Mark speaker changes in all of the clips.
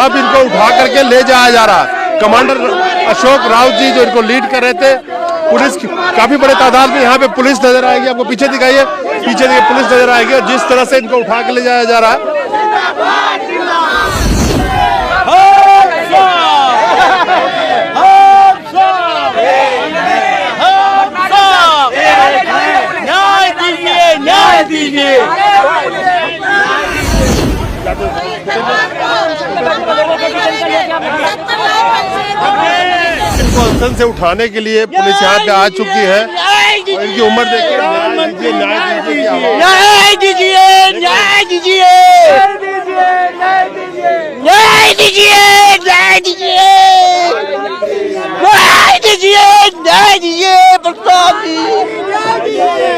Speaker 1: अब इनको उठा करके ले जाया जा रहा है। कमांडर अशोक राउत जी जो इनको लीड कर रहे थे, पुलिस काफी बड़े तादाद में यहाँ पे पुलिस नजर आएगी, आपको पीछे दिखाइए, पीछे देखिए पुलिस नजर आएगी और जिस तरह से इनको उठा के ले जाया जा रहा है। इनको अंसन से उठाने के लिए पुलिस यहाँ पे आ चुकी है और इनकी उम्र देखिए, न्याय दीजिए,
Speaker 2: न्याय दीजिए, न्याय दीजिए, न्याय दीजिए, न्याय दीजिए, न्याय दीजिए, प्रताप जी,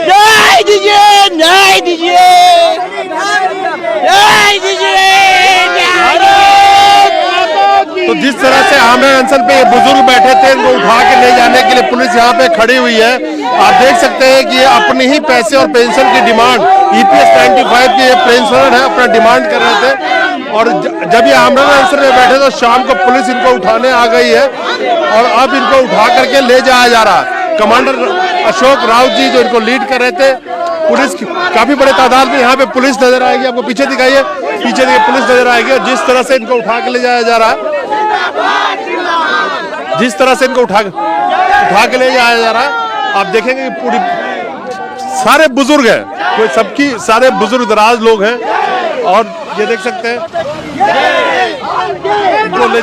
Speaker 2: न्याय दीजिए, न्याय दीजिए, न्याय दीजिए।
Speaker 1: तो जिस तरह से आमरण अनशन पे ये बुजुर्ग बैठे थे, इनको उठा के ले जाने के लिए पुलिस यहाँ पे खड़ी हुई है। आप देख सकते हैं कि ये अपने ही पैसे और पेंशन की डिमांड, EPS 95 के ये पेंशनर है, अपना डिमांड कर रहे थे और जब ये आमरण अनशन में बैठे तो शाम को पुलिस इनको उठाने आ गई है और अब इनको उठा करके ले जाया जा रहा है। कमांडर अशोक राउत जी जो इनको लीड कर रहे थे, पुलिस काफी बड़े तादाद में यहाँ पे पुलिस नजर आएगी, आपको पीछे दिखाइए, पीछे देखिए पुलिस नजर आएगी और जिस तरह से इनको उठा के ले जाया जा रहा है, जिस तरह से इनको उठा के ले जाया जा रहा है, आप देखेंगे कि पूरी सारे बुजुर्ग हैं, कोई सबकी सारे बुजुर्ग दराज लोग हैं और ये देख सकते हैं इनको ले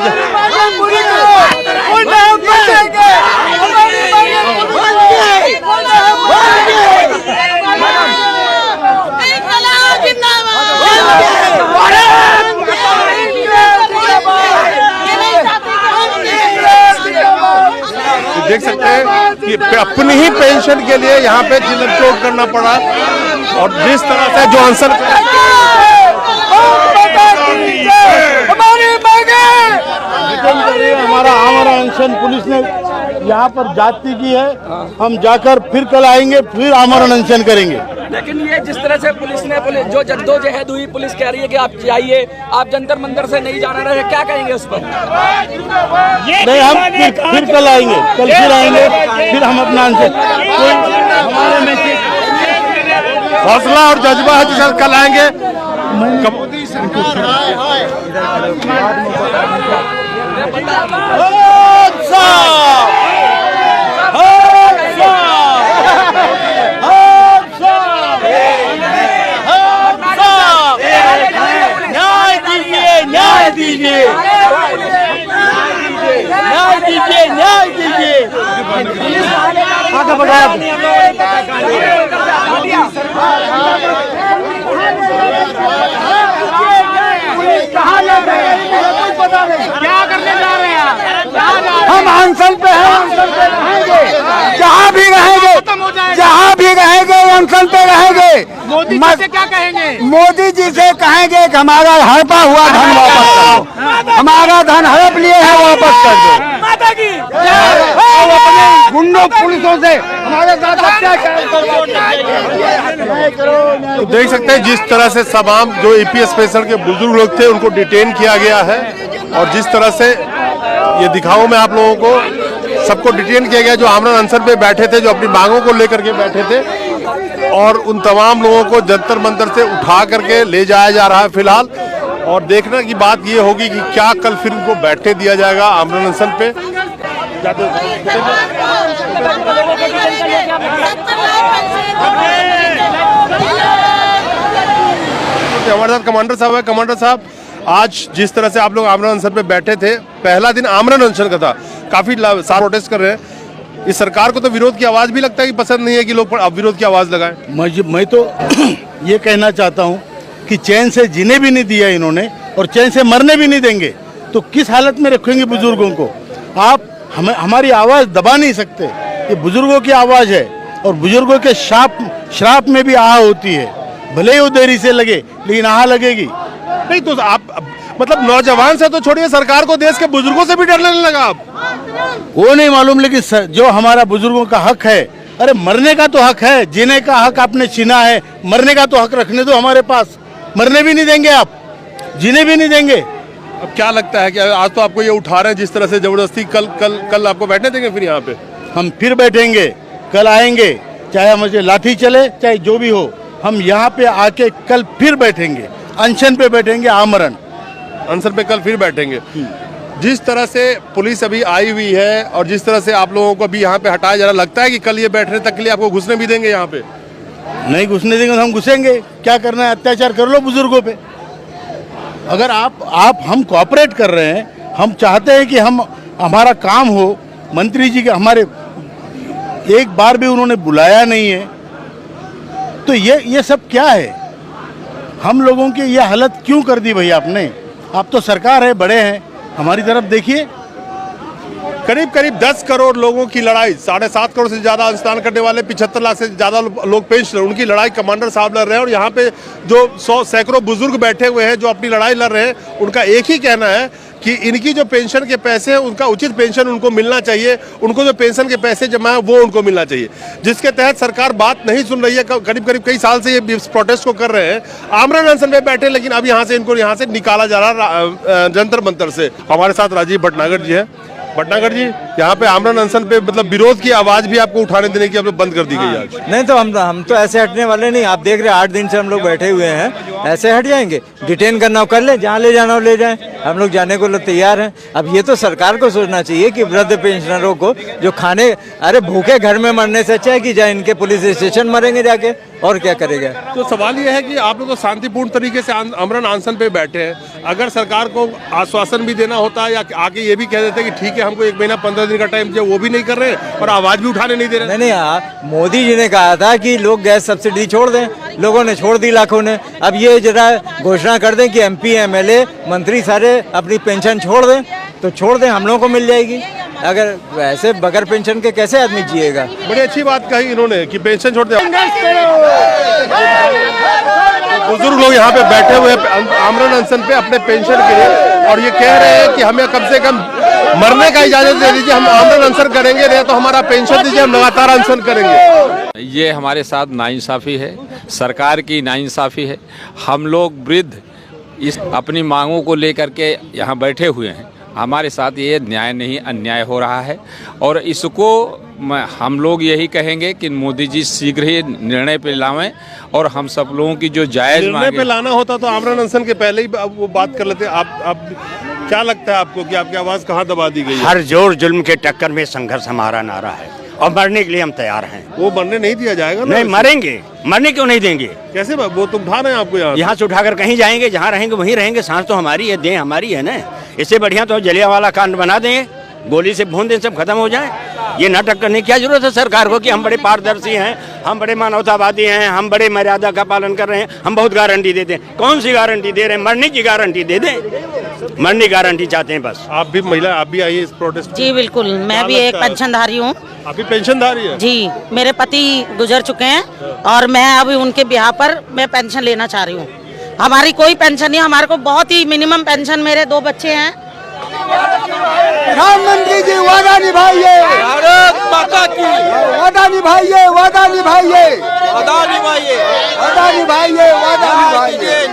Speaker 1: देख सकते हैं कि अपनी ही पेंशन के लिए यहाँ पे चिल्लम करना पड़ा और जिस तरह से जो आंसर
Speaker 3: हमारा आमरण अनशन पुलिस ने यहाँ पर जाति की है, हम जाकर फिर कल आएंगे, फिर आमरण अनशन करेंगे।
Speaker 4: लेकिन ये जिस तरह से पुलिस ने जो जद्दोजहद हुई, पुलिस कह रही है कि आप जाइए, आप जंतर मंदिर से नहीं जाना रहे, क्या कहेंगे उस पर?
Speaker 3: नहीं, हम फिर कल आएंगे, कल फिर आएंगे, फिर हम अपना हमारे में
Speaker 1: हौसला और जज्बा है जिसके साथ कल आएंगे।
Speaker 2: न्याय दीजिए, न्याय दीजिए, न्याय दीजिए।
Speaker 3: आगे बढ़ाया
Speaker 2: क्या करने जा रहे हैं? हम अनशन पे हैं, अनशन पे रहेंगे, जहाँ भी रहेंगे, जहाँ भी रहेंगे अनशन पे रहेंगे।
Speaker 4: मोदी जी से क्या कहेंगे?
Speaker 2: मोदी जी से कहेंगे कि हमारा हड़पा हुआ धन वापस करो, हमारा धन हड़प लिए है वापस कर दो। माता की अपने गुंडों पुलिसों से हमारे साथ अत्याचार
Speaker 1: तो देख सकते हैं जिस तरह से तमाम जो EPS पेंशन के बुजुर्ग लोग थे उनको डिटेन किया गया है और जिस तरह से ये दिखाऊं मैं आप लोगों को, सबको डिटेन किया गया जो आमरण अनशन पे बैठे थे, जो अपनी मांगों को लेकर के बैठे थे और उन तमाम लोगों को जंतर मंतर से उठा करके ले जाया जा रहा है फिलहाल। और देखने की बात ये होगी कि क्या कल फिर उनको बैठने दिया जाएगा आमरण अनशन पे। हमारे साथ कमांडर साहब है। कमांडर साहब, आज जिस तरह से आप लोग आमरण अनशन पे बैठे थे, पहला दिन आमरण अनशन का था, काफी सारे प्रोटेस्ट कर रहे हैं, इस सरकार को तो विरोध की आवाज भी लगता है कि पसंद नहीं है कि लोग अब विरोध की आवाज लगाएं।
Speaker 3: मैं तो ये कहना चाहता हूँ कि चैन से जीने भी नहीं दिया इन्होंने और चैन से मरने भी नहीं देंगे, तो किस हालत में रखेंगे बुजुर्गों को? आप हमारी आवाज दबा नहीं सकते, ये बुजुर्गों की आवाज है और बुजुर्गों के श्राप में भी आह होती है, भले ही वो देरी से लगे लेकिन आह लगेगी।
Speaker 1: नहीं तो आप मतलब नौजवान से तो छोड़िए, सरकार को देश के बुजुर्गों से भी डर लगने लगा आप?
Speaker 3: वो नहीं मालूम, लेकिन जो हमारा बुजुर्गों का हक है, अरे मरने का तो हक है, जीने का हक आपने छीना है, मरने का तो हक रखने दो हमारे पास। मरने भी नहीं देंगे आप, जीने भी नहीं देंगे,
Speaker 1: अब क्या लगता है कि आज तो आपको ये उठा रहे हैं जिस तरह से जबरदस्ती, कल कल कल आपको बैठने देंगे फिर यहाँ पे?
Speaker 3: हम फिर बैठेंगे, कल आएंगे, चाहे मुझे लाठी चले चाहे जो भी हो, हम यहाँ पे आके कल फिर बैठेंगे, अनशन पे बैठेंगे, आमरण
Speaker 1: अनशन पे कल फिर बैठेंगे। जिस तरह से पुलिस अभी आई हुई है और जिस तरह से आप लोगों को अभी यहाँ पे हटाया जा रहा, लगता है कि कल ये बैठने तक के लिए आपको घुसने भी देंगे यहाँ पे?
Speaker 3: नहीं घुसने देंगे तो हम घुसेंगे। क्या करना है, अत्याचार कर लो बुजुर्गों पे। अगर आप हम कोऑपरेट कर रहे हैं, हम चाहते हैं कि हम हमारा काम हो, मंत्री जी के हमारे एक बार भी उन्होंने बुलाया नहीं है, तो ये सब क्या है? हम लोगों की ये हालत क्यों कर दी भैया आपने? आप तो सरकार है, बड़े हैं, हमारी तरफ देखिए।
Speaker 1: करीब करीब 10 करोड़ लोगों की लड़ाई, 7.5 करोड़ से ज्यादा अंशदान करने वाले 75 लाख से ज्यादा लोग पेंशनर, उनकी लड़ाई कमांडर साहब लड़ रहे हैं। और यहाँ पे जो सैकड़ों बुजुर्ग बैठे हुए हैं जो अपनी लड़ाई लड़ रहे हैं, उनका एक ही कहना है कि इनकी जो पेंशन के पैसे हैं उनका उचित पेंशन उनको मिलना चाहिए, उनको जो पेंशन के पैसे जमा है वो उनको मिलना चाहिए, जिसके तहत सरकार बात नहीं सुन रही है। करीब करीब कई साल से ये प्रोटेस्ट को कर रहे हैं, आमरण अनशन पे बैठे, लेकिन अब यहाँ से इनको यहाँ से निकाला जा रहा जंतर मंतर से। हमारे साथ राजीव भटनागर जी है। भटनागर जी, यहाँ पे आमरण अनशन पे मतलब विरोध की आवाज भी आपको उठाने देने की अब बंद कर दी गई आज।
Speaker 5: नहीं तो हम तो ऐसे हटने वाले नहीं। आप देख रहे हैं 8 दिन से हम लोग बैठे हुए हैं, ऐसे हट जाएंगे? डिटेन करना हो कर ले, जहाँ ले जाना हो ले जाएं, हम लोग जाने को तैयार हैं। अब ये तो सरकार को सोचना चाहिए कि वृद्ध पेंशनरों को जो खाने, अरे भूखे घर में मरने से अच्छा है कि जाए इनके पुलिस स्टेशन मरेंगे जाके, और क्या करेगा?
Speaker 1: तो सवाल यह है कि आप लोग तो शांतिपूर्ण तरीके से आमरण अनशन पे बैठे हैं, अगर सरकार को आश्वासन भी देना होता है या आके ये भी कह देते कि ठीक है हमको 1 महीना 15 दिन का टाइम चाहिए, वो भी नहीं कर रहे हैं और आवाज भी उठाने नहीं दे रहे।
Speaker 5: नहीं, मोदी जी ने कहा था कि लोग गैस सब्सिडी छोड़ दें, लोगों ने छोड़ दी लाखों ने। अब ये जरा घोषणा कर दें कि MP MLA मंत्री सारे अपनी पेंशन छोड़ दें, तो छोड़ दें, हम लोगों को मिल जाएगी। अगर वैसे बगैर पेंशन के कैसे आदमी जिएगा?
Speaker 1: बड़ी अच्छी बात कही इन्होंने कि पेंशन छोड़ दे। बुजुर्ग लोग यहाँ पे बैठे हुए आमरण अनशन पे अपने पेंशन के लिए, और ये कह रहे हैं कि हमें कम से कम मरने का इजाजत दे दीजिए, हम आमरण अनशन करेंगे, नहीं तो हमारा पेंशन दीजिए, हम लगातार अनशन करेंगे।
Speaker 6: ये हमारे साथ नाइंसाफ़ी है, सरकार की नाइंसाफ़ी है। हम लोग वृद्ध इस अपनी मांगों को लेकर के यहाँ बैठे हुए हैं, हमारे साथ ये न्याय नहीं अन्याय हो रहा है, और इसको हम लोग यही कहेंगे कि मोदी जी शीघ्र ही निर्णय पे लावें, और हम सब लोगों की जो जायज़
Speaker 1: निर्णय पे लाना होता तो आमरण अनशन के पहले ही वो बात कर लेते। आप क्या लगता है आपको कि आपकी आवाज़ कहाँ दबा दी गई है?
Speaker 2: हर जोर जुल्म के टक्कर में संघर्ष हमारा नारा है, और मरने के लिए हम तैयार हैं।
Speaker 1: वो मरने नहीं दिया जाएगा ना?
Speaker 2: नहीं मरेंगे, मरने क्यों नहीं देंगे?
Speaker 1: कैसे वो तो उठा रहे हैं आपको
Speaker 2: यहाँ से उठाकर कहीं जाएंगे, जहाँ रहेंगे वहीं रहेंगे। सांस तो हमारी है, देह हमारी है ना। इससे बढ़िया तो जलियांवाला कांड बना दें, गोली से भून दें, सब खत्म हो जाए। ये नाटक करने की क्या जरूरत है सरकार को कि हम बड़े पारदर्शी हैं, हम बड़े मानवतावादी हैं, हम बड़े मर्यादा का पालन कर रहे हैं, हम बहुत गारंटी देते हैं। कौन सी गारंटी दे रहे हैं? मरने की गारंटी दे दें, मरने की गारंटी चाहते हैं बस।
Speaker 1: आप भी महिला, आप भी आइए इस प्रोटेस्ट?
Speaker 7: जी बिल्कुल, मैं भी एक पेंशनधारी हूँ।
Speaker 1: आप भी पेंशनधारी है?
Speaker 7: जी, मेरे पति गुजर चुके हैं और मैं अभी उनके ब्याह पर मैं पेंशन लेना चाह रही हूँ। हमारी कोई पेंशन नहीं, हमारे को बहुत ही मिनिमम पेंशन, मेरे 2 बच्चे हैं।
Speaker 2: प्रधानमंत्री जी वादा निभाइए,
Speaker 5: भारत माता की
Speaker 2: वादा निभाइए, वादा निभाइए,
Speaker 5: वादा निभाइए,
Speaker 2: वादा निभाइए, वादा निभाइए।